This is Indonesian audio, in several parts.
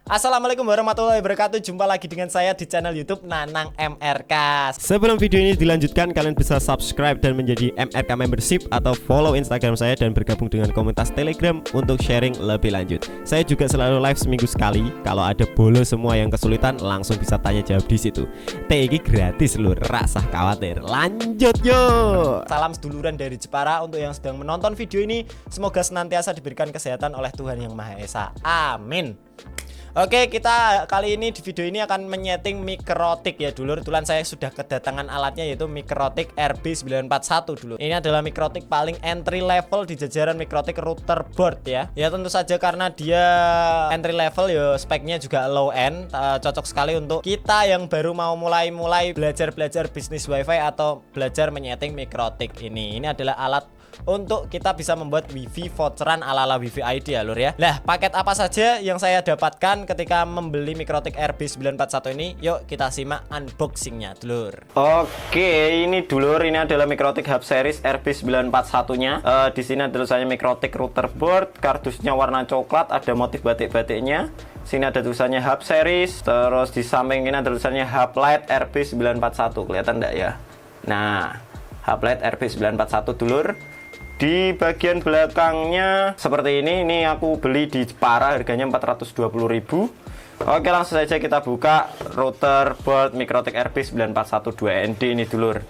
Assalamualaikum warahmatullahi wabarakatuh. Jumpa lagi dengan saya di channel YouTube Nanang MRK. Sebelum video ini dilanjutkan, kalian bisa subscribe dan menjadi MRK membership atau follow Instagram saya dan bergabung dengan komunitas Telegram untuk sharing lebih lanjut. Saya juga selalu live seminggu sekali. Kalau ada bolo semua yang kesulitan langsung bisa tanya jawab di situ. TI gratis lur, rasa khawatir. Lanjut yuk. Salam seduluran dari Jepara untuk yang sedang menonton video ini. Semoga senantiasa diberikan kesehatan oleh Tuhan Yang Maha Esa. Amin. Oke, kita kali ini di video ini akan menyeting Mikrotik ya dulur. Kebetulan saya sudah kedatangan alatnya yaitu Mikrotik RB941 dulu. Ini adalah Mikrotik paling entry level di jajaran Mikrotik router board ya. Ya tentu saja karena dia entry level ya, speknya juga low end, cocok sekali untuk kita yang baru mau mulai belajar bisnis wifi atau belajar menyeting Mikrotik ini. Ini adalah alat untuk kita bisa membuat wifi voucheran ala-ala wifi ID ya lur ya. Nah, paket apa saja yang saya dapatkan ketika membeli Mikrotik RB941 ini? Yuk kita simak unboxingnya dulur. Oke, ini dulur, ini adalah Mikrotik Hub Series RB941-nya. Di sini ada tulisannya Mikrotik router board, kardusnya warna coklat, ada motif batik-batiknya. Sini ada tulisannya Hub Series, terus di samping ini ada tulisannya Hub Lite RB941. Kelihatan enggak ya? Nah, Hub Lite RB941 dulur. Di bagian belakangnya seperti ini aku beli di Jepara, harganya 420.000. Oke, langsung saja kita buka router board Mikrotik RB941 2ND ini dulur.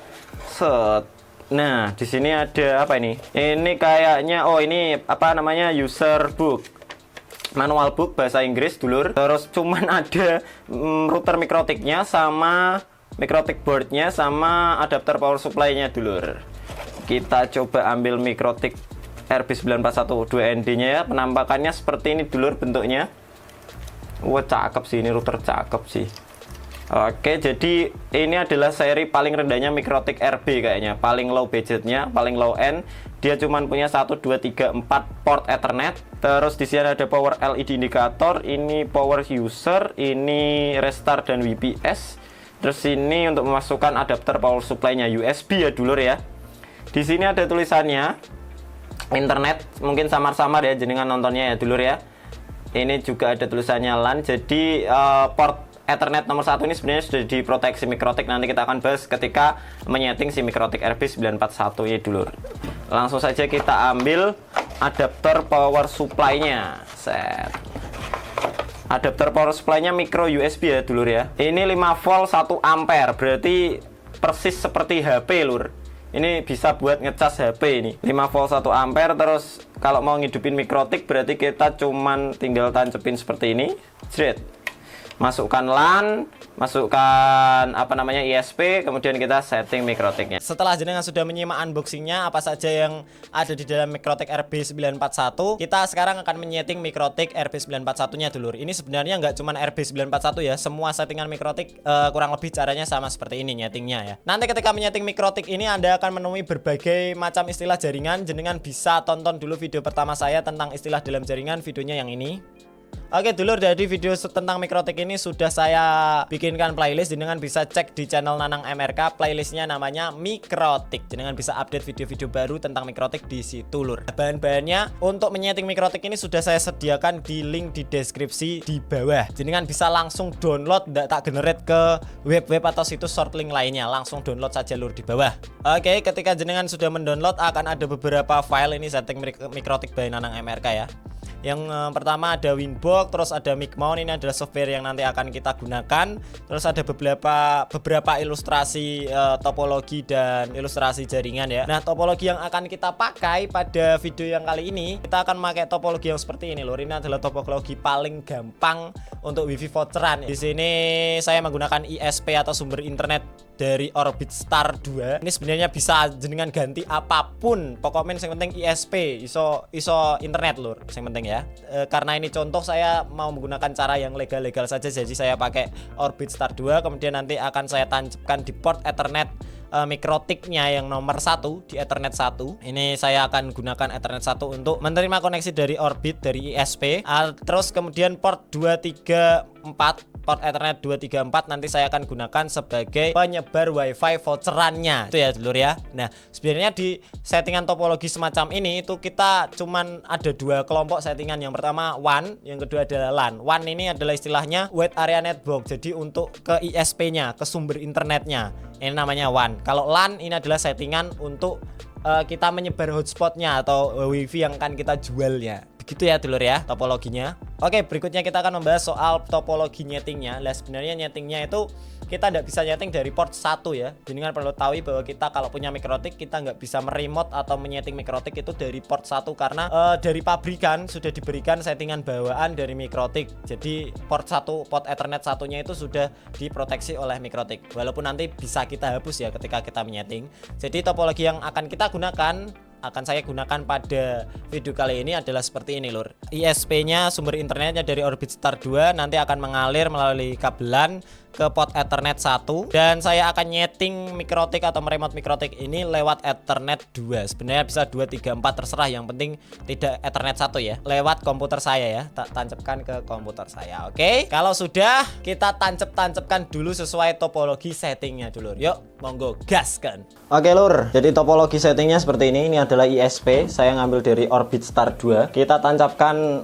Set. Nah, di sini ada apa ini? Ini kayaknya ini apa namanya? User book. Manual book bahasa Inggris dulur. Terus cuman ada router Mikrotiknya sama Mikrotik boardnya sama adapter power supply-nya dulur. Kita coba ambil Mikrotik RB941 2ND nya ya. Penampakannya seperti ini dulur bentuknya. Wah, cakep sih, ini router cakep sih. Oke, jadi ini adalah seri paling rendahnya Mikrotik RB kayaknya. Paling low budgetnya, paling low end. Dia cuma punya 1, 2, 3, 4 port Ethernet. Terus di sini ada power LED indikator. Ini power user. Ini restart dan WPS. Terus ini untuk memasukkan adapter power supply-nya USB ya dulur ya. Di sini ada tulisannya internet, mungkin samar-samar ya jenengan nontonnya ya dulur ya. Ini juga ada tulisannya LAN. Jadi port Ethernet nomor 1 ini sebenarnya sudah diproteksi Mikrotik. Nanti kita akan bahas ketika menyeting si Mikrotik RB941 ini dulur. Langsung saja kita ambil adapter power supply-nya. Set. Adapter power supply-nya micro USB ya dulur ya. Ini 5 volt 1 ampere, berarti persis seperti HP lur. Ini bisa buat ngecas HP ini. 5 volt 1 ampere. Terus kalau mau ngidupin Mikrotik berarti kita cuman tinggal tancepin seperti ini. Jret. Masukkan LAN, masukkan apa namanya ISP, kemudian kita setting Mikrotiknya. Setelah jenengan sudah menyimak unboxingnya apa saja yang ada di dalam Mikrotik RB941, kita sekarang akan menyeting Mikrotik RB941-nya dulur. Ini sebenarnya nggak cuma RB941 ya, semua settingan Mikrotik kurang lebih caranya sama seperti ini nyetingnya ya. Nanti ketika menyeting Mikrotik ini Anda akan menemui berbagai macam istilah jaringan. Jenengan bisa tonton dulu video pertama saya tentang istilah dalam jaringan, videonya yang ini. Oke dulur, dari video tentang Mikrotik ini sudah saya bikinkan playlist. Jenengan bisa cek di channel Nanang MRK, playlistnya namanya Mikrotik. Jenengan bisa update video-video baru tentang Mikrotik di situ lur. Bahan-bahannya untuk menyeting Mikrotik ini sudah saya sediakan di link di deskripsi di bawah. Jenengan bisa langsung download, tidak tak generate ke web-web atau situs short link lainnya. Langsung download saja lur di bawah. Oke, ketika jenengan sudah mendownload akan ada beberapa file ini setting Mikrotik by Nanang MRK ya. Yang pertama ada Winbox, terus ada Micmount, ini adalah software yang nanti akan kita gunakan. Terus ada beberapa ilustrasi topologi dan ilustrasi jaringan ya. Nah, topologi yang akan kita pakai pada video yang kali ini, kita akan pakai topologi yang seperti ini lur. Ini adalah topologi paling gampang untuk wifi voucheran. Di sini saya menggunakan ISP atau sumber internet dari Orbit Star 2. Ini sebenarnya bisa jenengan ganti apapun. Pokoknya yang penting ISP, iso internet lur, yang penting ya. Karena ini contoh saya mau menggunakan cara yang legal-legal saja, jadi saya pakai Orbit Star 2. Kemudian nanti akan saya tancapkan di port Ethernet Mikrotiknya yang nomor 1 di Ethernet 1. Ini saya akan gunakan Ethernet 1 untuk menerima koneksi dari Orbit dari ISP. Terus kemudian port 23 port Ethernet 234 nanti saya akan gunakan sebagai penyebar WiFi voucherannya. Itu ya dulur ya. Nah, sebenarnya di settingan topologi semacam ini itu kita cuman ada dua kelompok settingan. Yang pertama WAN, yang kedua adalah LAN. WAN ini adalah istilahnya Wide Area Network. Jadi untuk ke ISP-nya, ke sumber internetnya. Ini namanya WAN. Kalau LAN ini adalah settingan untuk kita menyebar hotspotnya atau wifi yang akan kita jualnya. Begitu ya dulur ya topologinya. Oke, berikutnya kita akan membahas soal topologi nyetingnya. Nah, sebenarnya nyetingnya itu kita tidak bisa nyeting dari port 1 ya. Jadi perlu tahu bahwa kita kalau punya mikrotik kita nggak bisa meremote atau menyeting mikrotik itu dari port 1 karena dari pabrikan sudah diberikan settingan bawaan dari mikrotik. Jadi port Ethernet satunya itu sudah diproteksi oleh mikrotik. Walaupun nanti bisa kita hapus ya ketika kita menyeting. Jadi topologi yang akan kita akan saya gunakan pada video kali ini adalah seperti ini lur. ISP-nya sumber internetnya dari Orbitstar 2 nanti akan mengalir melalui kabelan ke port Ethernet 1 dan saya akan nyeting mikrotik atau meremote mikrotik ini lewat Ethernet 2. Sebenarnya bisa 2, 3, 4 terserah, yang penting tidak Ethernet 1 ya. Lewat komputer saya ya, tancapkan ke komputer saya. Oke, kalau sudah kita tancapkan dulu sesuai topologi settingnya dulu. Yuk, monggo gaskan. Oke lur, jadi topologi settingnya seperti ini. Ini adalah ISP, saya ngambil dari Orbitstar 2. Kita tancapkan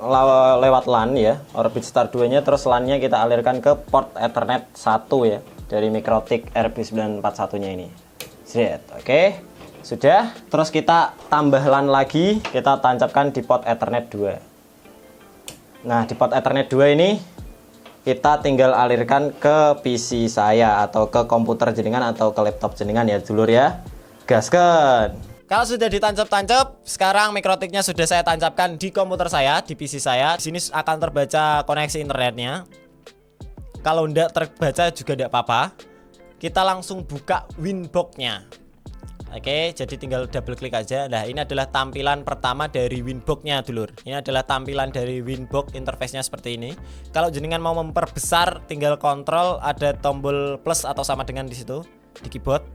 lewat LAN ya, Orbitstar 2 nya, terus LAN-nya kita alirkan ke port Ethernet 1 ya, dari mikrotik RB941 nya ini. Oke, sudah. Terus kita tambah LAN lagi, kita tancapkan di port Ethernet 2. Nah, di port Ethernet 2 ini kita tinggal alirkan ke PC saya atau ke komputer jenengan atau ke laptop jenengan ya dulur ya. Gaskan. Kalau sudah ditancap-tancap, sekarang mikrotiknya sudah saya tancapkan di komputer saya, di PC saya. Di sini akan terbaca koneksi internetnya. Kalau tidak terbaca juga tidak apa-apa. Kita langsung buka Winbox-nya. Oke, jadi tinggal double klik aja. Nah, ini adalah tampilan pertama dari Winbox-nya dulur. Ini adalah tampilan dari Winbox, interface-nya seperti ini. Kalau jenengan mau memperbesar, tinggal kontrol, ada tombol plus atau sama dengan di situ di keyboard.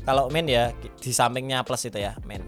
Kalau main ya di sampingnya plus itu ya, main.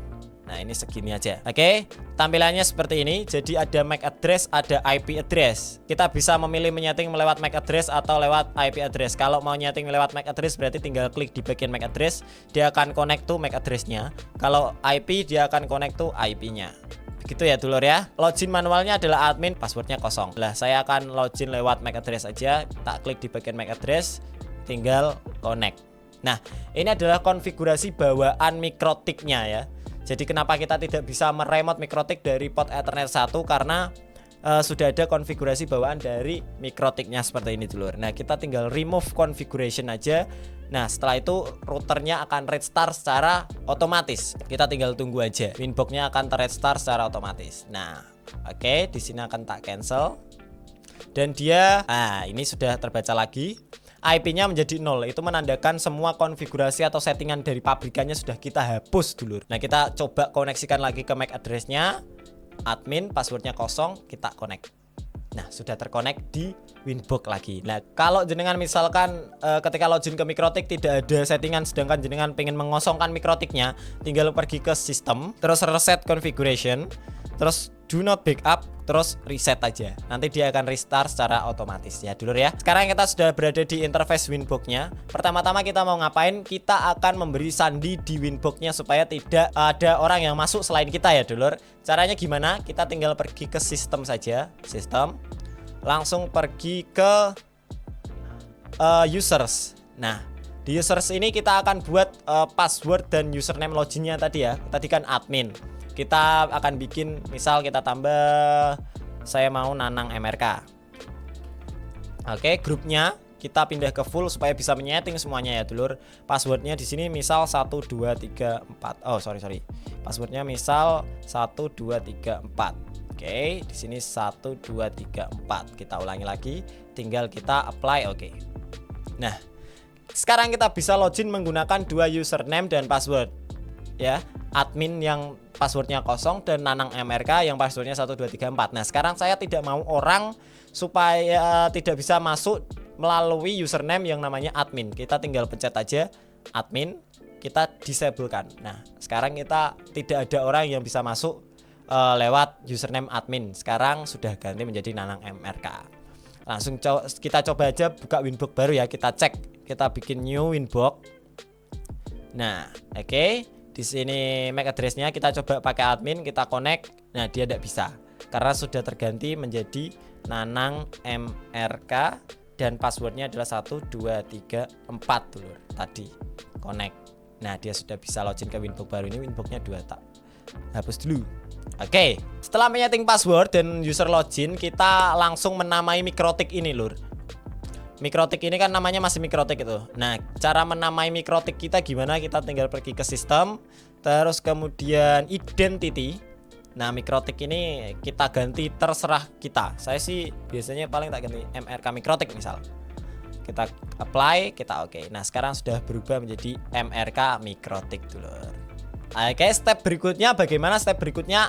Nah, ini segini aja. Oke, tampilannya seperti ini. Jadi ada MAC address, ada IP address. Kita bisa memilih menyeting lewat MAC address atau lewat IP address. Kalau mau nyeting lewat MAC address berarti tinggal klik di bagian MAC address, dia akan connect to MAC address-nya. Kalau IP dia akan connect to IP-nya. Begitu ya dulur ya. Login manualnya adalah admin, passwordnya kosong. Lah, saya akan login lewat MAC address aja. Tak klik di bagian MAC address, tinggal connect. Nah, ini adalah konfigurasi bawaan mikrotiknya ya. Jadi kenapa kita tidak bisa meremote mikrotik dari port Ethernet 1 karena sudah ada konfigurasi bawaan dari mikrotiknya seperti ini dulur. Nah, kita tinggal remove configuration aja. Nah, setelah itu routernya akan restart secara otomatis. Kita tinggal tunggu aja. Winbox-nya akan terrestart secara otomatis. Nah, oke, di sini akan tak cancel. Dan dia ini sudah terbaca lagi. IP-nya menjadi 0, itu menandakan semua konfigurasi atau settingan dari pabrikannya sudah kita hapus dulur. Nah, kita coba koneksikan lagi ke MAC address-nya, admin, passwordnya kosong, kita connect. Nah, sudah terkonek di Winbox lagi. Nah, kalau jenengan misalkan ketika login ke mikrotik tidak ada settingan, sedangkan jenengan pengen mengosongkan mikrotiknya, tinggal pergi ke sistem, terus reset configuration, terus do not backup, terus reset aja. Nanti dia akan restart secara otomatis ya dulur ya. Sekarang kita sudah berada di interface Winbox-nya. Pertama-tama kita mau ngapain? Kita akan memberi sandi di Winbox-nya supaya tidak ada orang yang masuk selain kita ya dulur. Caranya gimana? Kita tinggal pergi ke sistem saja, sistem. Langsung pergi ke users. Nah, di users ini kita akan buat password dan username loginnya tadi ya. Tadi kan admin. Kita akan bikin, misal kita tambah, saya mau Nanang MRK. Oke, grupnya kita pindah ke full supaya bisa menyeting semuanya ya dulur. Passwordnya di sini misal 1234. Oh, sorry. Passwordnya misal 1234. Oke, di sini 1234. Kita ulangi lagi, tinggal kita apply. Oke. Nah, sekarang kita bisa login menggunakan dua username dan password. Ya, admin yang passwordnya kosong dan Nanang MRK yang passwordnya 1234. Nah, sekarang saya tidak mau orang supaya tidak bisa masuk melalui username yang namanya admin. Kita tinggal pencet aja admin, kita disablekan. Nah, sekarang kita tidak ada orang yang bisa masuk lewat username admin. Sekarang sudah ganti menjadi Nanang MRK. Langsung kita coba aja buka Winbox baru ya. Kita cek, kita bikin new Winbox. Nah, oke. Di sini MAC address-nya kita coba pakai admin, kita connect. Nah, dia tidak bisa karena sudah terganti menjadi Nanang MRK dan passwordnya adalah 1234 dulu tadi. Connect. Nah, dia sudah bisa login ke Winbox baru ini. Winbox-nya 2 tak. Hapus dulu. Oke, setelah menyeting password dan user login, kita langsung menamai mikrotik ini, lur. Mikrotik ini kan namanya masih mikrotik itu. Nah, cara menamai mikrotik kita gimana? Kita tinggal pergi ke sistem, terus kemudian identity. Nah, mikrotik ini kita ganti terserah kita. Saya sih biasanya paling tak ganti MRK mikrotik misal. Kita apply, kita oke. Nah, sekarang sudah berubah menjadi MRK mikrotik dulu. Oke, step berikutnya bagaimana? Step berikutnya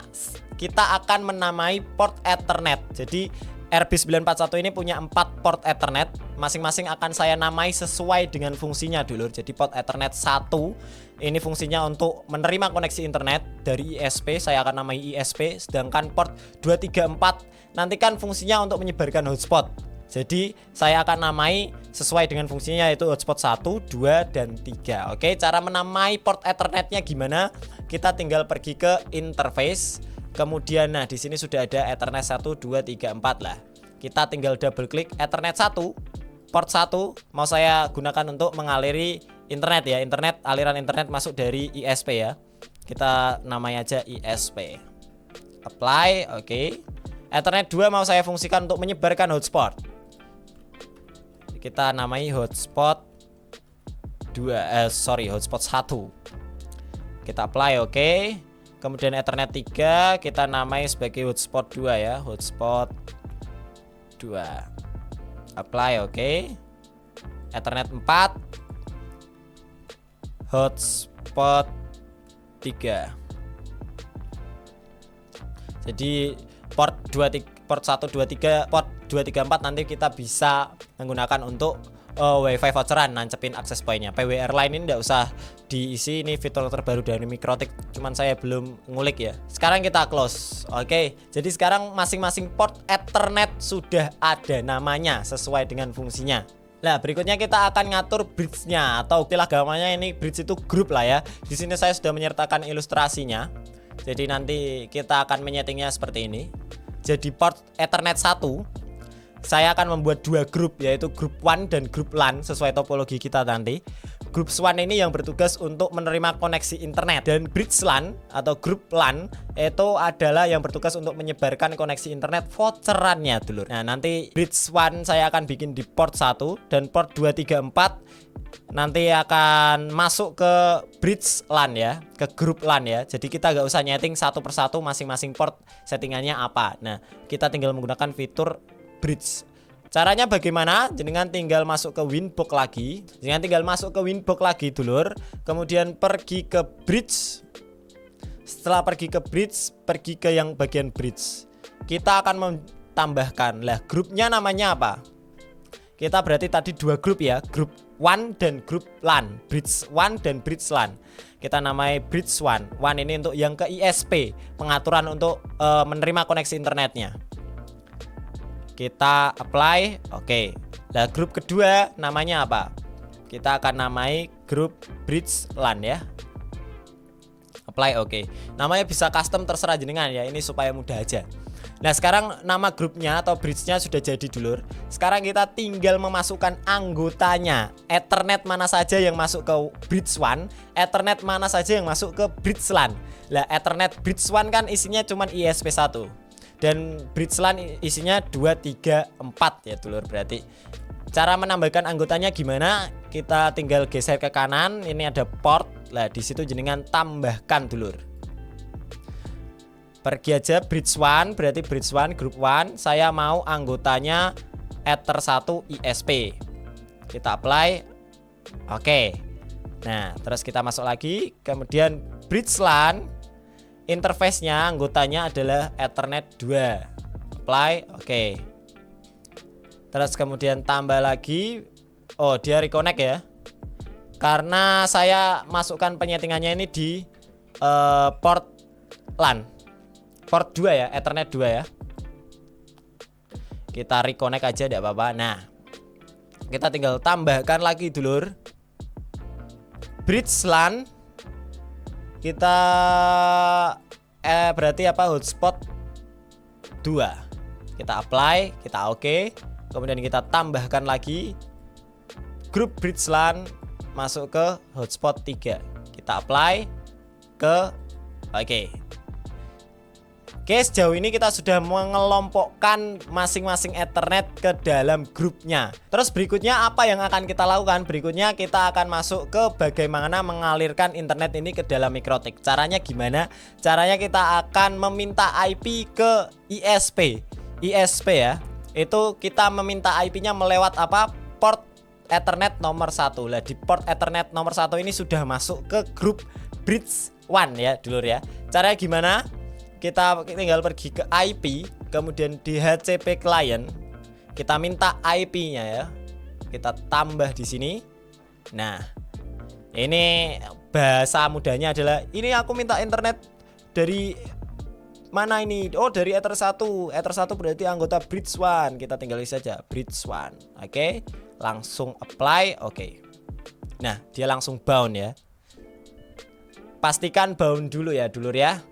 kita akan menamai port Ethernet. Jadi RB941 ini punya 4 port Ethernet. Masing-masing akan saya namai sesuai dengan fungsinya dulu. Jadi port Ethernet 1 ini fungsinya untuk menerima koneksi internet dari ISP, saya akan namai ISP. Sedangkan port 234 nanti kan fungsinya untuk menyebarkan hotspot. Jadi saya akan namai sesuai dengan fungsinya, yaitu hotspot 1, 2, dan 3. Oke, cara menamai port Ethernetnya gimana? Kita tinggal pergi ke interface. Kemudian nah di sini sudah ada Ethernet 1, 2, 3, 4 lah. Kita tinggal double klik Ethernet 1, port 1 mau saya gunakan untuk mengaliri internet ya. Internet, aliran internet masuk dari ISP ya. Kita namai aja ISP. Apply, oke. Ethernet 2 mau saya fungsikan untuk menyebarkan hotspot. Kita namai hotspot 2, hotspot 1. Kita apply, oke. Kemudian Ethernet 3 kita namai sebagai hotspot 2 ya, hotspot 2. Apply, oke. Ethernet 4 hotspot 3. Jadi port 1, 2, 3, port 2, 3, 4 nanti kita bisa menggunakan untuk WiFi voucheran, nancepin akses pointnya. PWR lain ini tidak usah diisi, ini fitur terbaru dari mikrotik, cuman saya belum ngulik ya. Sekarang kita close. Oke, jadi sekarang masing-masing port Ethernet sudah ada namanya sesuai dengan fungsinya. Nah, berikutnya kita akan ngatur bridge-nya, atau istilah gampangnya ini bridge itu grup lah ya. Di sini saya sudah menyertakan ilustrasinya. Jadi nanti kita akan menyetingnya seperti ini. Jadi port Ethernet 1 saya akan membuat 2 grup, yaitu grup WAN dan grup LAN sesuai topologi kita nanti. Grup WAN ini yang bertugas untuk menerima koneksi internet, dan bridge LAN atau grup LAN itu adalah yang bertugas untuk menyebarkan koneksi internet voucherannya dulu. Nah, nanti bridge WAN saya akan bikin di port 1 dan port 234 nanti akan masuk ke bridge LAN ya, ke grup LAN ya. Jadi kita nggak usah nyeting satu persatu masing-masing port settingannya apa. Nah, kita tinggal menggunakan fitur bridge. Caranya bagaimana? Jenengan tinggal masuk ke Winbox lagi. Jenengan tinggal masuk ke Winbox lagi dulur. Kemudian pergi ke bridge. Setelah pergi ke bridge, pergi ke yang bagian bridge. Kita akan menambahkan lah grupnya namanya apa? Kita berarti tadi 2 grup ya, grup WAN dan grup LAN. Bridge WAN dan bridge LAN. Kita namai bridge WAN. WAN ini untuk yang ke ISP, pengaturan untuk menerima koneksi internetnya. Kita apply, oke. Nah, grup kedua namanya apa? Kita akan namai grup bridge LAN ya. Apply, oke. Namanya bisa custom terserah jenengan ya, ini supaya mudah aja. Nah, sekarang nama grupnya atau bridge-nya sudah jadi dulur. Sekarang kita tinggal memasukkan anggotanya. Ethernet mana saja yang masuk ke bridge WAN, Ethernet mana saja yang masuk ke bridge LAN. Lah, Ethernet bridge WAN kan isinya cuma ISP1. Dan bridge LAN isinya 2, 3, 4 ya dulur. Berarti cara menambahkan anggotanya gimana? Kita tinggal geser ke kanan, ini ada port. Lah, di situ jenengan tambahkan dulur. Pergi aja bridge WAN, berarti bridge WAN grup WAN. Saya mau anggotanya Ether 1 ISP. Kita apply. Oke. Nah, terus kita masuk lagi. Kemudian bridge LAN, interface-nya anggotanya adalah Ethernet 2. Apply, oke. Terus kemudian tambah lagi. Oh, dia reconnect ya. Karena saya masukkan penyetingannya ini di port LAN. Port 2 ya, Ethernet 2 ya. Kita reconnect aja tidak apa-apa. Nah, kita tinggal tambahkan lagi dulur bridge LAN. Kita berarti apa, hotspot 2. Kita apply, kita oke. Kemudian kita tambahkan lagi grup bridge LAN masuk ke hotspot 3. Kita apply ke oke. Oke, sejauh ini kita sudah mengelompokkan masing-masing Ethernet ke dalam grupnya. Terus berikutnya apa yang akan kita lakukan? Berikutnya kita akan masuk ke bagaimana mengalirkan internet ini ke dalam MikroTik. Caranya gimana? Caranya kita akan meminta IP ke ISP. ISP ya. Itu kita meminta IP-nya melewat apa? Port Ethernet nomor 1. Lah di port Ethernet nomor 1 ini sudah masuk ke grup Bridge One ya, dulur ya. Caranya gimana? Kita tinggal pergi ke IP, kemudian di DHCP client, kita minta IP-nya ya. Kita tambah di sini. Nah, ini bahasa mudahnya adalah ini aku minta internet dari mana ini? Oh, dari Ether 1. Ether 1 berarti anggota Bridge One. Kita tinggal isi saja Bridge One. Oke. Langsung apply. Oke. Nah, dia langsung bound ya. Pastikan bound dulu ya, dulur ya.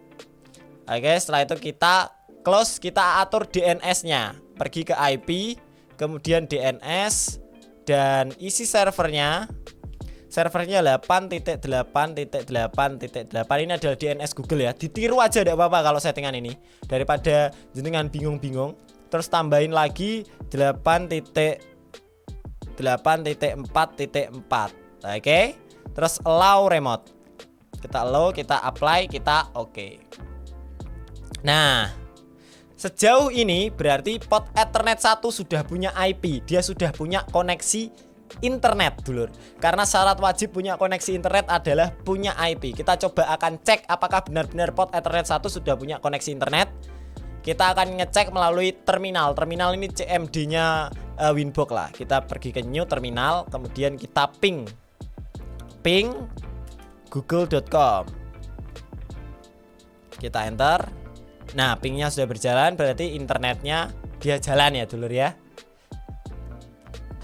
Oke, setelah itu kita close, kita atur DNS-nya. Pergi ke IP, kemudian DNS dan isi servernya. Servernya 8.8.8.8. Ini adalah DNS Google ya. Ditiru aja tidak apa-apa kalau settingan ini. Daripada jenengan bingung-bingung. Terus tambahin lagi 8.8.4.4. Oke. Terus allow remote. Kita allow, kita apply, kita oke. Nah, sejauh ini berarti port Ethernet 1 sudah punya IP. Dia sudah punya koneksi internet, dulur. Karena syarat wajib punya koneksi internet adalah punya IP. Kita coba akan cek apakah benar-benar port Ethernet 1 sudah punya koneksi internet. Kita akan ngecek melalui terminal. Terminal ini CMD-nya Winbox lah. Kita pergi ke new terminal, kemudian kita ping google.com. Kita enter. Nah, pingnya sudah berjalan, berarti internetnya dia jalan ya, dulur ya.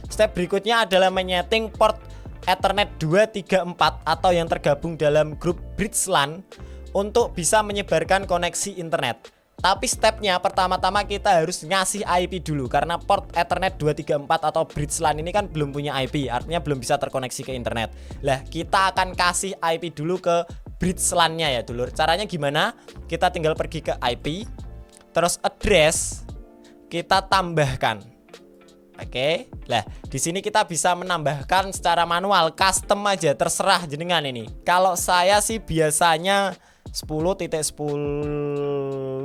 Step berikutnya adalah menyeting port Ethernet 234 atau yang tergabung dalam grup Bridge LAN untuk bisa menyebarkan koneksi internet. Tapi stepnya pertama-tama kita harus ngasih IP dulu, karena port Ethernet 234 atau Bridge LAN ini kan belum punya IP, artinya belum bisa terkoneksi ke internet. Lah, kita akan kasih IP dulu ke Bridge LAN-nya ya, dulur. Caranya gimana? Kita tinggal pergi ke IP, terus address kita tambahkan. Oke. Lah, di sini kita bisa menambahkan secara manual, custom aja, terserah jenengan ini. Kalau saya sih biasanya 10.10.10.1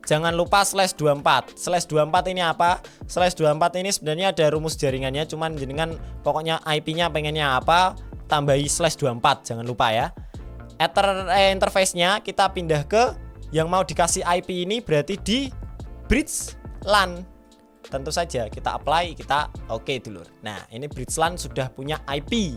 jangan lupa /24. /24 ini apa? /24 ini sebenarnya ada rumus jaringannya, cuman jenengan pokoknya IP-nya pengennya apa, tambahi /24, jangan lupa ya. Interface-nya kita pindah ke yang mau dikasih IP ini, berarti di Bridge LAN. Tentu saja kita apply, kita oke dulur. Nah, ini Bridge LAN sudah punya IP.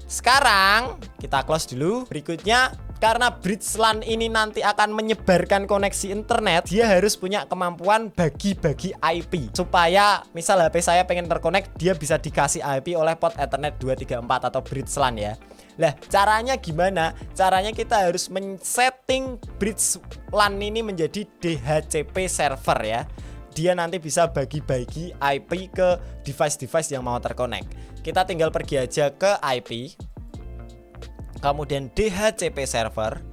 Sekarang kita close dulu. Berikutnya, karena Bridge LAN ini nanti akan menyebarkan koneksi internet, dia harus punya kemampuan bagi-bagi IP. Supaya misal HP saya pengen terkonek, dia bisa dikasih IP oleh port Ethernet 234 atau Bridge LAN ya. Lah, caranya gimana? Caranya kita harus men-setting Bridge LAN ini menjadi DHCP server ya. Dia nanti bisa bagi-bagi IP ke device-device yang mau terkonek. Kita tinggal pergi aja ke IP, kemudian DHCP server.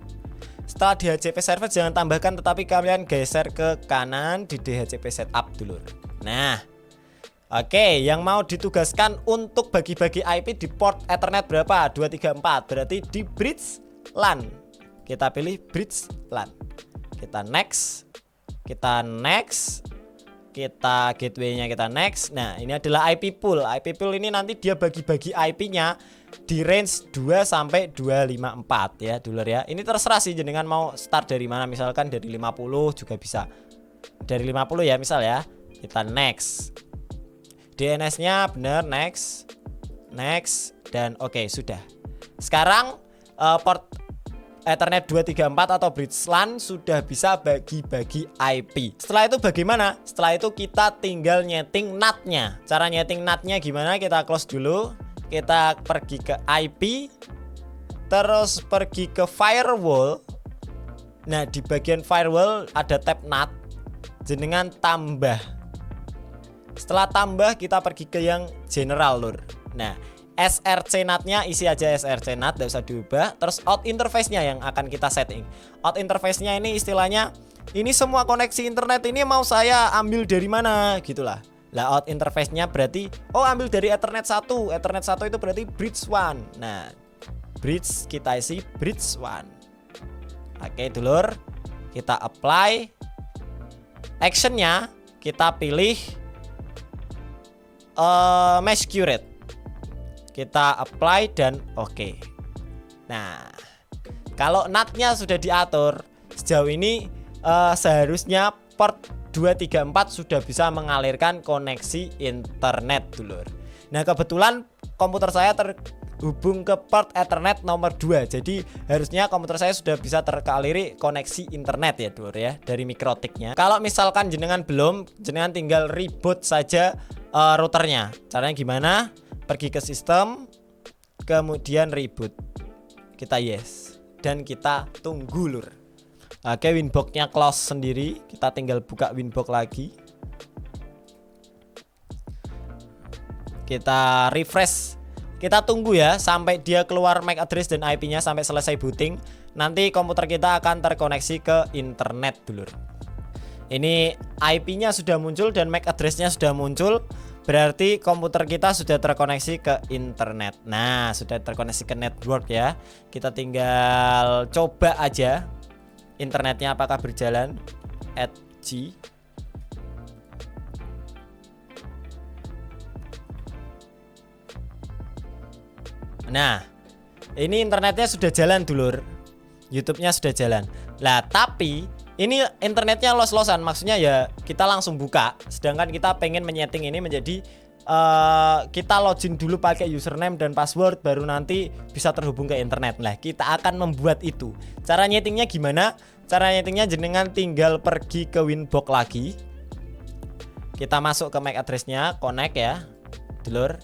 Setelah DHCP server jangan tambahkan, tetapi kalian geser ke kanan di DHCP setup dulu. Nah, oke, yang mau ditugaskan untuk bagi-bagi IP di port Ethernet berapa? 234, berarti di Bridge LAN. Kita pilih Bridge LAN. Kita next. Kita gateway-nya kita next. Nah, ini adalah IP pool. IP pool ini nanti dia bagi-bagi IP-nya di range 2 sampai 254 ya, dulur ya. Ini terserah sih jenengan mau start dari mana, misalkan dari 50 juga bisa. Dari 50 ya misal ya. Kita next. DNS-nya benar, next dan oke, sudah. Sekarang port Ethernet 234 atau bridge LAN sudah bisa bagi-bagi IP. Setelah itu bagaimana? Setelah itu kita tinggal nyeting NAT-nya. Cara nyeting NAT-nya gimana? Kita close dulu. Kita pergi ke IP, terus pergi ke firewall. Nah, di bagian firewall ada tab NAT. Jenengan tambah. Setelah tambah kita pergi ke yang general lur. Nah, SRC NAT-nya isi aja SRC NAT, tidak usah diubah. Terus out interface-nya yang akan kita setting. Out interface-nya ini istilahnya, ini semua koneksi internet ini mau saya ambil dari mana gitulah. Lah out interface-nya berarti ambil dari Ethernet 1. Ethernet 1 itu berarti bridge 1. Nah, bridge kita isi bridge 1. Oke, dulur. Kita apply. Action-nya kita pilih mesh curate. Kita apply dan oke. Nah, kalau NAT-nya sudah diatur, sejauh ini seharusnya port 234 sudah bisa mengalirkan koneksi internet dulur. Nah, kebetulan komputer saya terhubung ke port Ethernet nomor 2. Jadi harusnya komputer saya sudah bisa teraliri koneksi internet ya dulur ya, dari Mikrotik-nya. Kalau misalkan jenengan belum, jenengan tinggal reboot saja routernya. Caranya gimana? Pergi ke sistem, kemudian reboot. Kita yes dan kita tunggu lur. Oke, Winbox-nya close sendiri. Kita tinggal buka Winbox lagi. Kita refresh. Kita tunggu ya sampai dia keluar MAC address dan IP-nya sampai selesai booting. Nanti komputer kita akan terkoneksi ke internet dulur. Ini IP-nya sudah muncul dan MAC address-nya sudah muncul. Berarti komputer kita sudah terkoneksi ke internet. Nah, sudah terkoneksi ke network ya. Kita tinggal coba aja internetnya apakah berjalan. @g. Nah, ini internetnya sudah jalan dulur. YouTube-nya sudah jalan. Lah, tapi ini internetnya los-losan, maksudnya ya kita langsung buka. Sedangkan kita pengen menyeting ini menjadi kita login dulu pakai username dan password, baru nanti bisa terhubung ke internet. Nah, kita akan membuat itu. Cara nyetingnya gimana? Cara nyetingnya jenengan tinggal pergi ke Winbox lagi. Kita masuk ke MAC address-nya, connect ya, dulur.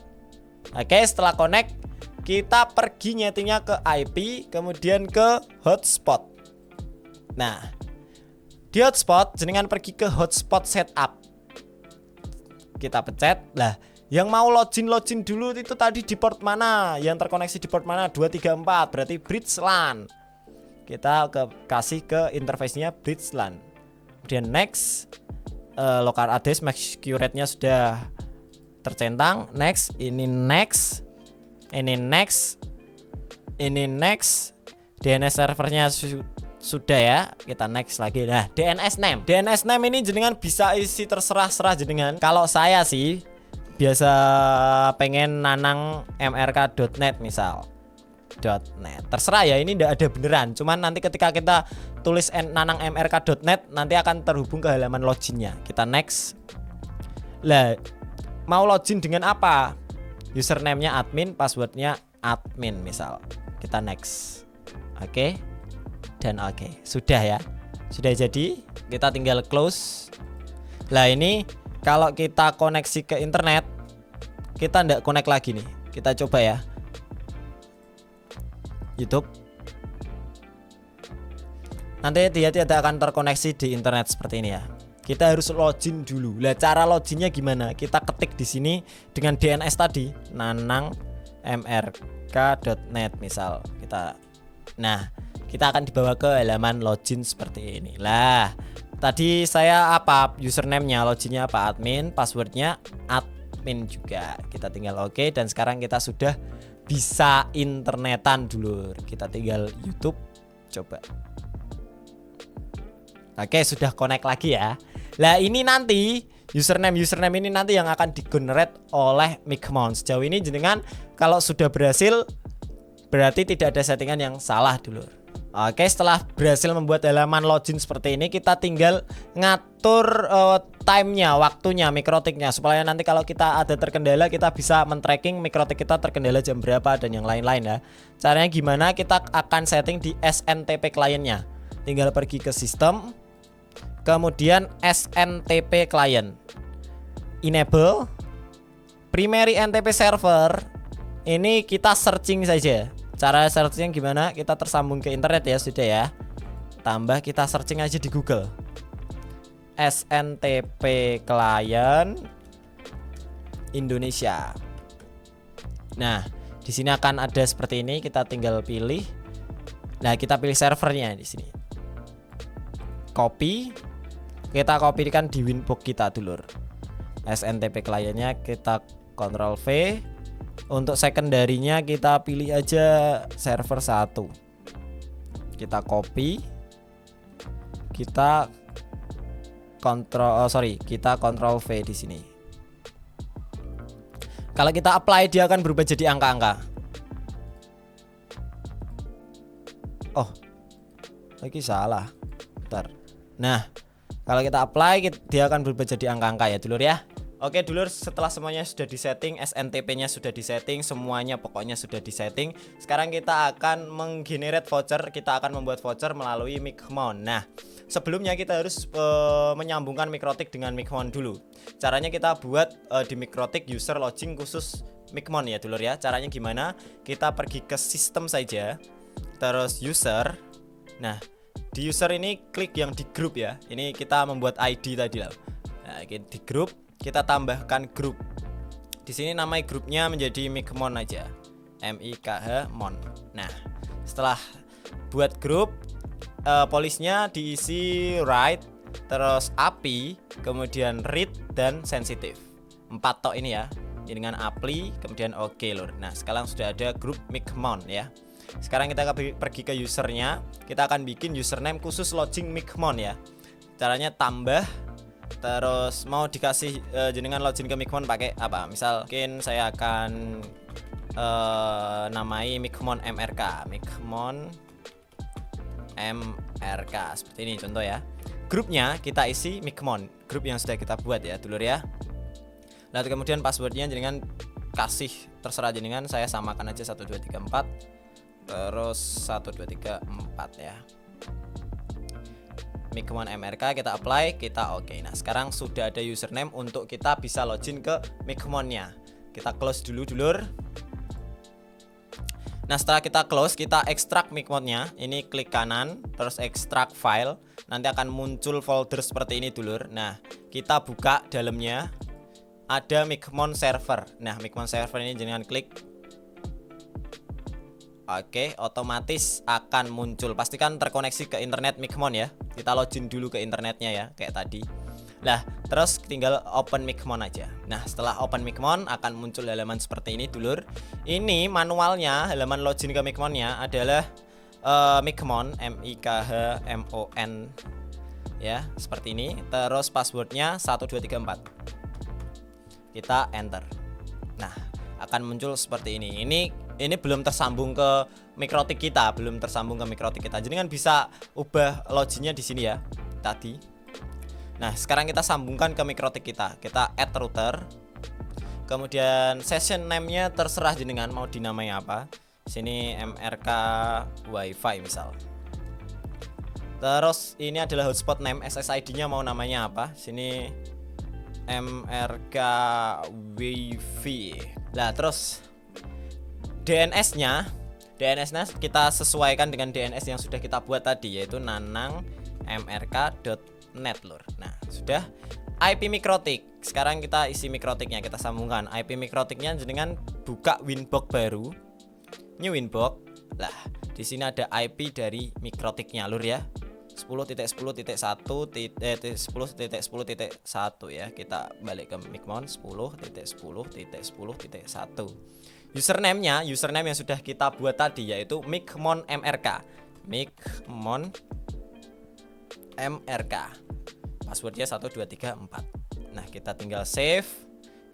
Oke, setelah connect, kita pergi nyetingnya ke IP, kemudian ke hotspot. Nah, di hotspot jenengan pergi ke hotspot setup. Kita pencet. Lah, yang mau login dulu itu tadi di port mana? Yang terkoneksi di port mana? 234, berarti bridge LAN. Kita kasih ke interface-nya bridge LAN. Kemudian next. Local address mesh curate-nya sudah tercentang. Next, ini next. Ini next. Ini next. DNS servernya sudah ya, kita next lagi. Nah, DNS name ini jenengan bisa isi terserah jenengan. Kalau saya sih biasa pengen nanang mrk.net misal. .net. Terserah ya, ini tidak ada beneran. Cuman nanti ketika kita tulis nanang mrk.net nanti akan terhubung ke halaman loginnya. Kita next. Lah, mau login dengan apa? Username-nya admin, password-nya admin misal. Kita next. Oke. Dan oke, sudah ya. Sudah jadi, kita tinggal close. Lah ini kalau kita koneksi ke internet, kita ndak connect lagi nih. Kita coba ya. YouTube. Nanti dia tidak akan terkoneksi di internet seperti ini ya. Kita harus login dulu. Lah cara loginnya gimana? Kita ketik di sini dengan DNS tadi, nanang mrk.net misal. Kita akan dibawa ke halaman login seperti ini. Lah, tadi saya apa? Username-nya, loginnya apa? Admin, passwordnya admin juga. Kita tinggal oke, dan sekarang kita sudah bisa internetan dulu. Kita tinggal YouTube, coba. Oke, sudah connect lagi ya. Lah ini nanti username ini nanti yang akan di-generate oleh Micmount. Sejauh ini jenengan kalau sudah berhasil berarti tidak ada settingan yang salah dulu. Oke, setelah berhasil membuat halaman login seperti ini, kita tinggal ngatur time-nya, waktunya, mikrotiknya, supaya nanti kalau kita ada terkendala, kita bisa men-tracking mikrotik kita terkendala jam berapa dan yang lain-lain ya. Caranya gimana? Kita akan setting di SNTP client-nya. Tinggal pergi ke sistem, kemudian SNTP client, enable primary NTP server. Ini kita searching saja. Cara searching gimana? Kita tersambung ke internet ya, sudah ya. Tambah kita searching aja di Google. SNTP client Indonesia. Nah, di sini akan ada seperti ini, kita tinggal pilih. Nah, kita pilih servernya di sini. Copy. Kita kopikan di Winbox kita dulu. SNTP clientnya kita Ctrl V. Untuk secondary-nya kita pilih aja server 1. Kita copy. Kita Ctrl V di sini. Kalau kita apply dia akan berubah jadi angka-angka. Oh, lagi salah. Bentar. Nah, kalau kita apply dia akan berubah jadi angka-angka ya dulur ya. Oke dulur, setelah semuanya sudah disetting, SNTP-nya sudah disetting, semuanya pokoknya sudah disetting. Sekarang kita akan menggenerate voucher, kita akan membuat voucher melalui Micmon. Nah, sebelumnya kita harus menyambungkan Mikrotik dengan Micmon dulu. Caranya kita buat di Mikrotik user login khusus Micmon ya dulur ya. Caranya gimana? Kita pergi ke sistem saja, terus user. Nah, di user ini klik yang di grup ya. Ini kita membuat ID tadi lah. Nah, di grup kita tambahkan grup. Di sini nama grupnya menjadi Micmon aja. MIKH Mon. Nah, setelah buat grup, polisnya diisi write, terus API, kemudian read dan sensitive. 4 tok ini ya. Dengan apply, kemudian oke lur. Nah, sekarang sudah ada grup Micmon ya. Sekarang kita pergi ke usernya. Kita akan bikin username khusus login Micmon ya. Caranya tambah, terus mau dikasih jenengan login ke Micmon pakai apa? Misal mungkin saya akan namai Micmon MRK. Micmon MRK seperti ini contoh ya. Grupnya kita isi Micmon, grup yang sudah kita buat ya dulur ya. Lalu kemudian passwordnya jenengan kasih terserah jenengan, saya samakan aja 1 2 3 4 terus 1 2 3 4 ya. Micmon MRK kita apply, kita oke. Nah, sekarang sudah ada username untuk kita bisa login ke Micmonnya. Kita close dulu dulur. Nah, setelah kita close, kita ekstrak Micmonnya. Ini klik kanan, terus ekstrak file. Nanti akan muncul folder seperti ini dulur. Nah, kita buka dalamnya. Ada Micmon server. Nah, Micmon server ini jangan klik. Oke, otomatis akan muncul. Pastikan terkoneksi ke internet Micmon ya. Kita login dulu ke internetnya ya, kayak tadi. Nah, terus tinggal open Micmon aja. Nah, setelah open Micmon akan muncul halaman seperti ini dulur. Ini manualnya, halaman login ke Micmonnya adalah Micmon, MIKHMON ya, seperti ini. Terus passwordnya 1 2 3 4. Kita enter. Nah, akan muncul seperti ini. Ini belum tersambung ke Mikrotik kita, belum tersambung ke Mikrotik kita. Jadi kan bisa ubah loginnya di sini ya, tadi. Nah, sekarang kita sambungkan ke Mikrotik kita. Kita add router. Kemudian session name-nya terserah jenengan mau dinamai apa. Sini MRK Wi-Fi misal. Terus ini adalah hotspot name, SSID-nya mau namanya apa? Sini MRK Wi-Fi. Nah, terus DNS-nya kita sesuaikan dengan DNS yang sudah kita buat tadi, yaitu nanang.mrk.net lur. Nah, sudah. IP Mikrotik. Sekarang kita isi Mikrotiknya, kita sambungkan. IP Mikrotiknya dengan buka Winbox baru. New Winbox. Lah, di sini ada IP dari Mikrotiknya lur ya. 10.10.1 10.10.1 ya. Kita balik ke Micmon 10.10.10.1. Username yang sudah kita buat tadi yaitu Micmon MRK. Micmon MRK. Passwordnya 1 2 3 4. Nah, kita tinggal save.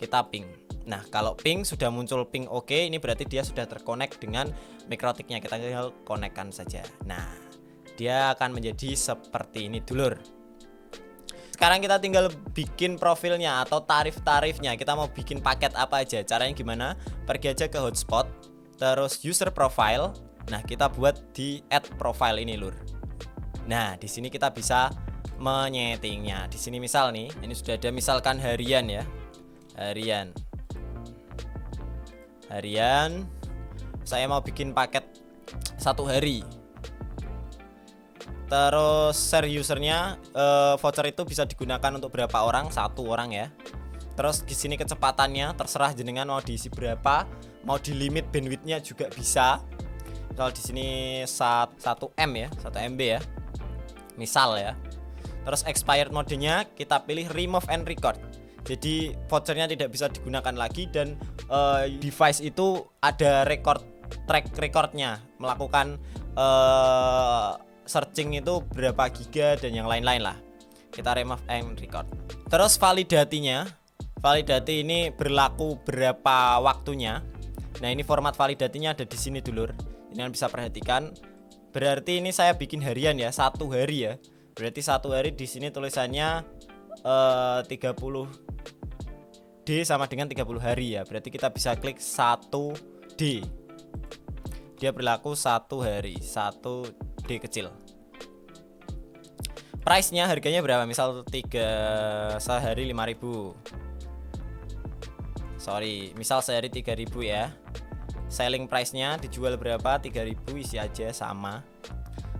kita ping. Nah, kalau ping sudah muncul ping oke, ini berarti dia sudah terkonek dengan mikrotiknya. Kita tinggal konekkan saja. Nah, dia akan menjadi seperti ini dulur. Sekarang kita tinggal bikin profilnya atau tarif-tarifnya. Kita mau bikin paket apa aja. Caranya gimana? Pergi aja ke hotspot, terus user profile. Nah, kita buat di add profile ini lur. Nah, di sini kita bisa menyetingnya. Di sini misal nih, ini sudah ada misalkan harian ya. Harian. Saya mau bikin paket 1 hari. Terus share usernya, voucher itu bisa digunakan untuk berapa orang? 1 orang ya. Terus di sini kecepatannya terserah jenengan mau diisi berapa, mau di limit bandwidthnya juga bisa. Kalau di sini 1 M ya, 1 MB ya. Misal ya. Terus expired modenya kita pilih remove and record. Jadi vouchernya tidak bisa digunakan lagi dan device itu ada track recordnya, melakukan searching itu berapa giga dan yang lain-lain lah. Kita remove and record. Terus validati ini berlaku berapa waktunya. Nah, ini format validatinya ada di sini dulur. Ini bisa perhatikan. Berarti ini saya bikin harian ya, 1 hari ya. Berarti 1 hari di sini tulisannya 30D sama dengan 30 hari ya. Berarti kita bisa klik 1D. Dia berlaku 1 hari, 1D kecil. Price-nya harganya berapa? Misal 3 sehari 5.000. Misal sehari 3.000 ya. Selling price-nya dijual berapa? 3.000, isi aja sama.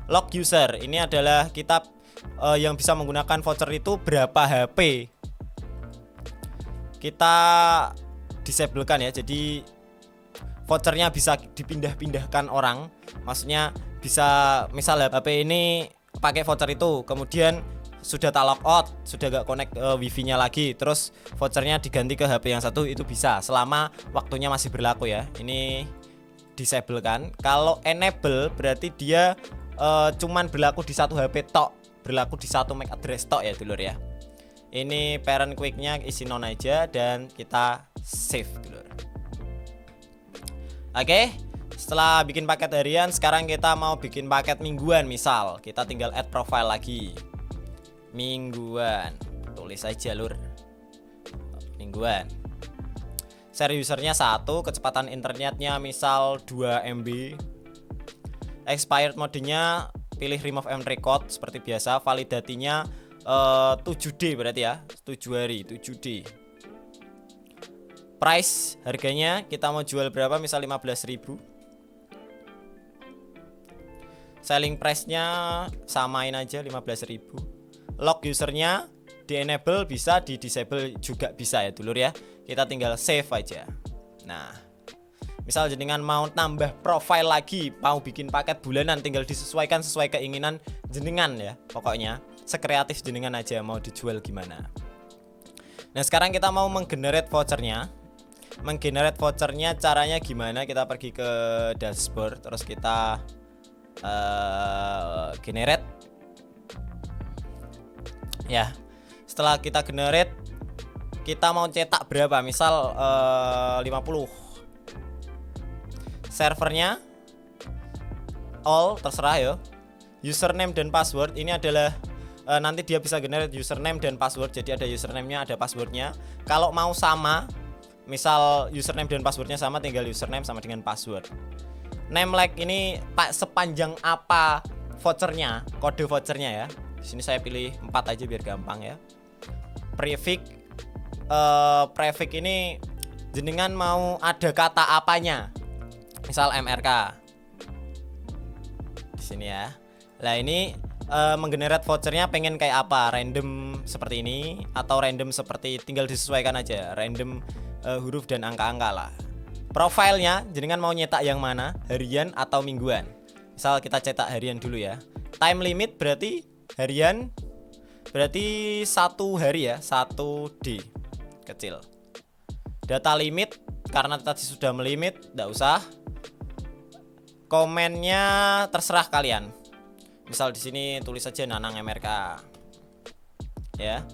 Log user, ini adalah kita yang bisa menggunakan voucher itu berapa HP. Kita disablekan ya. Jadi vouchernya bisa dipindah-pindahkan orang. Maksudnya bisa misal HP ini pakai voucher itu, kemudian sudah tak log out, sudah gak connect wifi-nya lagi, terus vouchernya diganti ke HP yang satu, itu bisa selama waktunya masih berlaku ya. Ini disable kan. Kalau enable berarti dia cuman berlaku di 1 HP tok, berlaku di 1 MAC address tok ya dulur ya. Ini parent quick-nya isi non aja dan kita save dulur. Oke. Setelah bikin paket harian, sekarang kita mau bikin paket mingguan. Misal kita tinggal add profile lagi. Mingguan, tulis aja lur. Mingguan. Share usernya 1, kecepatan internetnya misal 2 MB. Expired modenya pilih remove and record seperti biasa. Validatinya 7D berarti ya, 7 hari, 7D. Price harganya kita mau jual berapa? Misal 15.000. Selling price-nya samain aja 15.000. Log usernya di enable bisa, di disable juga bisa ya dulur ya. Kita tinggal save aja. Nah, misal jenengan mau tambah profile lagi, mau bikin paket bulanan, tinggal disesuaikan sesuai keinginan jenengan ya. Pokoknya sekreatif jenengan aja mau dijual gimana. Nah, sekarang kita mau menggenerate vouchernya. Menggenerate vouchernya caranya gimana? Kita pergi ke dashboard, terus kita generate ya. Setelah kita generate, kita mau cetak berapa? Misal 50. Servernya all, terserah ya. Username dan password ini adalah nanti dia bisa generate username dan password. Jadi ada username-nya, ada password-nya. Kalau mau sama, misal username dan password-nya sama, tinggal username sama dengan password. Name like ini sepanjang apa vouchernya, kode vouchernya ya. Di sini saya pilih 4 aja biar gampang ya. Prefix ini jenengan mau ada kata apanya. Misal MRK. Di sini ya. Lah ini menggenerate vouchernya pengen kayak apa? Random seperti ini atau random seperti, tinggal disesuaikan aja. Random huruf dan angka-angka lah. Profilnya jenengan mau nyetak yang mana? Harian atau mingguan? Misal kita cetak harian dulu ya. Time limit berarti harian berarti 1 hari ya, 1D kecil. Data limit karena tadi sudah melimit, enggak usah. Komennya terserah kalian. Misal di sini tulis saja Nanang MRK. Ya.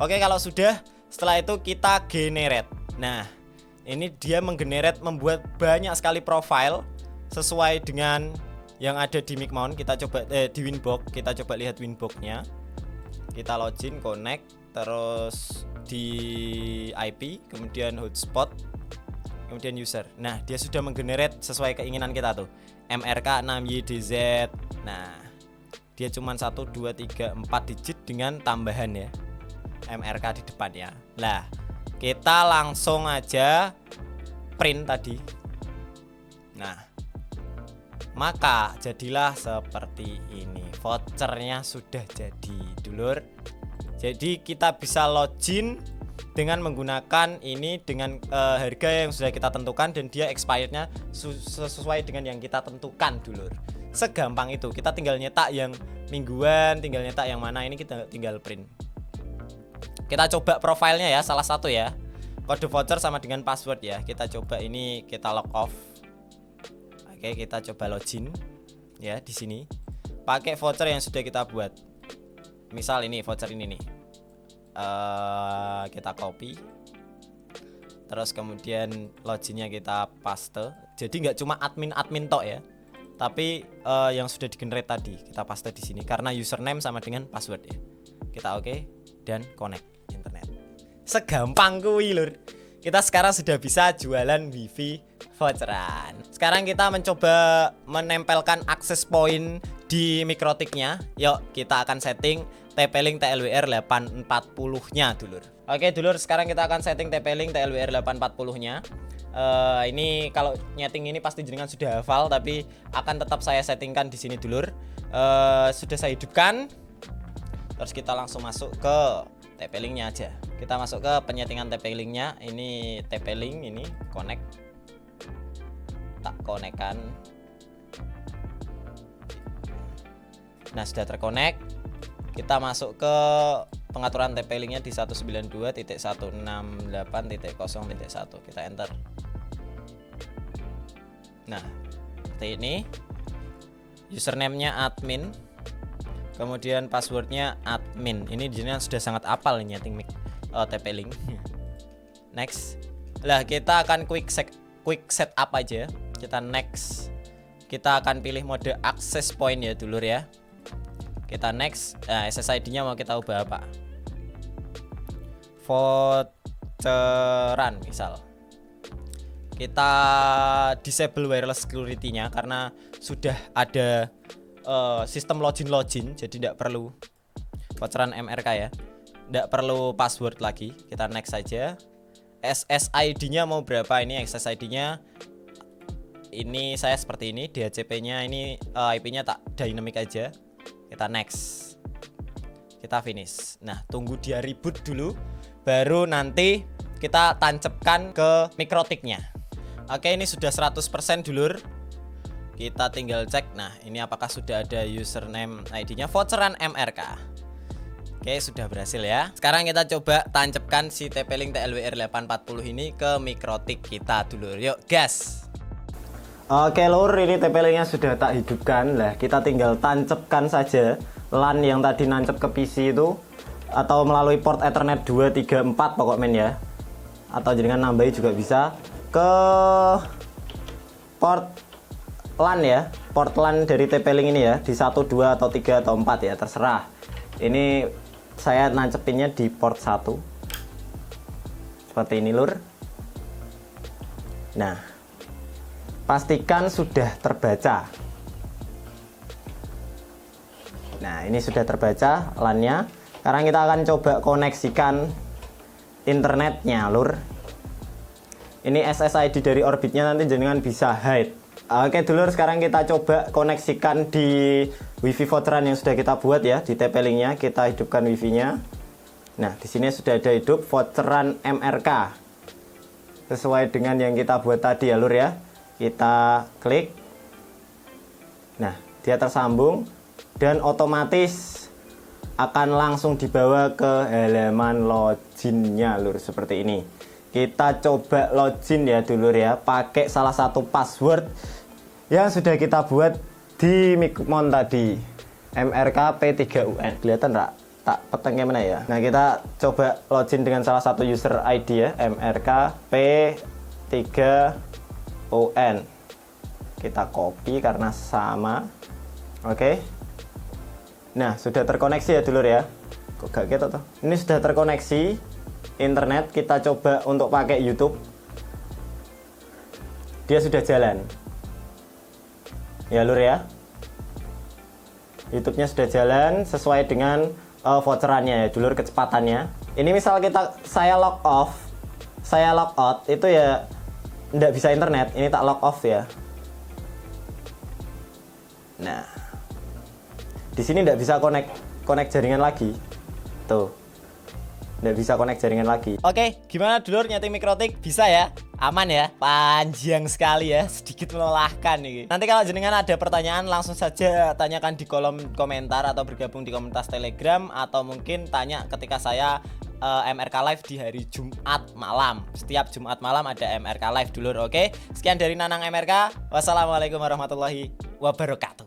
Oke, kalau sudah, setelah itu kita generate. Nah, ini dia membuat banyak sekali profile sesuai dengan yang ada di Micmount. Kita coba di Winbox, kita coba lihat Winbox-nya. Kita login, connect, terus di IP, kemudian hotspot, kemudian user. Nah, dia sudah menggenerate sesuai keinginan kita tuh. MRK 6YDZ. Nah, dia cuma 1 2 3 4 digit dengan tambahan ya. MRK di depannya. Lah, kita langsung aja print tadi. Nah, maka jadilah seperti ini. Vouchernya sudah jadi, dulur. Jadi kita bisa login dengan menggunakan ini dengan harga yang sudah kita tentukan, dan dia expirednya sesuai dengan yang kita tentukan, dulur. Segampang itu. Kita tinggal nyetak yang mingguan, tinggal nyetak yang mana, ini kita tinggal print. Kita coba profilnya ya, salah satu ya. Kode voucher sama dengan password ya. Kita coba ini, kita log off. Oke, kita coba login ya di sini. Pakai voucher yang sudah kita buat. Misal ini voucher ini nih. Kita copy. Terus kemudian loginnya kita paste. Jadi nggak cuma admin tok ya. Tapi yang sudah di-generate tadi kita paste di sini karena username sama dengan password ya. Kita oke dan connect internet. Segampang kuwi, lur. Kita sekarang sudah bisa jualan wifi voucheran. Sekarang kita mencoba menempelkan access point di mikrotiknya. Yuk, kita akan setting TP-Link TLWR 840-nya, dulur. Oke, dulur, sekarang kita akan setting TP-Link TLWR 840-nya. Ini kalau nyeting ini pasti jenengan sudah hafal, tapi akan tetap saya settingkan di sini, dulur. Sudah saya hidupkan. Terus kita langsung masuk ke TP-Link-nya aja. Kita masuk ke penyetingan TP-Link-nya. Ini TP-Link, ini connect. Tak konekkan. Nah, sudah terkonek. Kita masuk ke pengaturan TP-Link-nya di 192.168.0.1. Kita enter. Nah, seperti ini. Username-nya admin. Kemudian passwordnya admin. Ini jenengan sudah sangat apal nih nyeting TP-Link. Next. Lah, kita akan quick setup aja. Kita next. Kita akan pilih mode access point ya, dulur ya. Kita next. Nah, SSID-nya mau kita ubah apa? Voucheran misal. Kita disable wireless security-nya karena sudah ada sistem login, jadi tidak perlu voucheran MRK ya, tidak perlu password lagi. Kita next saja. SSID-nya mau berapa? Ini SSID-nya ini saya seperti ini. DHCP-nya ini IP-nya tak dynamic aja. Kita next. Kita finish. Nah, tunggu dia reboot dulu, baru nanti kita tancapkan ke mikrotiknya. Oke, ini sudah 100% dulur. Kita tinggal cek. Nah, ini apakah sudah ada username ID-nya voucheran MRK. Oke, sudah berhasil ya. Sekarang kita coba tancapkan si TP-Link TLWR 840 ini ke mikrotik kita dulur. Yuk, gas. Oke, lur, ini TP-Link-nya sudah tak hidupkan. Lah, kita tinggal tancapkan saja LAN yang tadi nancep ke PC itu, atau melalui port Ethernet 234 pokoknya ya. Atau dengan nambahi juga bisa ke port LAN ya, port LAN dari TP-Link ini ya, di 1, 2 atau 3 atau 4 ya, terserah. Ini saya nancepinnya di port 1. Seperti ini, lur. Nah, pastikan sudah terbaca. Nah, ini sudah terbaca LAN-nya. Sekarang kita akan coba koneksikan internetnya, lur. Ini SSID dari Orbitnya nanti jenengan bisa hide. Oke, dulur, sekarang kita coba koneksikan di wifi voucheran yang sudah kita buat ya, di TP-Link-nya. Kita hidupkan wifi-nya. Nah, di sini sudah ada hidup voucheran MRK. Sesuai dengan yang kita buat tadi ya, lur ya. Kita klik. Nah, dia tersambung dan otomatis akan langsung dibawa ke halaman login-nya, lur, seperti ini. Kita coba login ya, dulur ya, pakai salah satu password yang sudah kita buat di Micmount tadi, MRK P3UN. Kelihatan nggak? tak petengnya mana ya. Nah, kita coba login dengan salah satu user ID ya, MRKP3ON. Kita copy karena sama. Oke. Nah, sudah terkoneksi ya dulur ya. Kok gak gitu tuh? Ini sudah terkoneksi internet. Kita coba untuk pakai YouTube. Dia sudah jalan. Ya lur ya. YouTube-nya sudah jalan sesuai dengan voucherannya ya dulur, kecepatannya. Ini misal saya log off, saya log out, itu ya nggak bisa internet. Ini tak log off ya. Nah, di sini nggak bisa connect jaringan lagi. Tuh, nggak bisa connect jaringan lagi. Oke, gimana dulur nyeting mikrotik? Bisa ya? Aman ya? Panjang sekali ya, sedikit melelahkan nih. Nanti kalau jenengan ada pertanyaan langsung saja tanyakan di kolom komentar atau bergabung di komunitas Telegram, atau mungkin tanya ketika saya MRK Live di hari Jumat malam. Setiap Jumat malam ada MRK Live dulur, oke? Sekian dari Nanang MRK. Wassalamualaikum warahmatullahi wabarakatuh.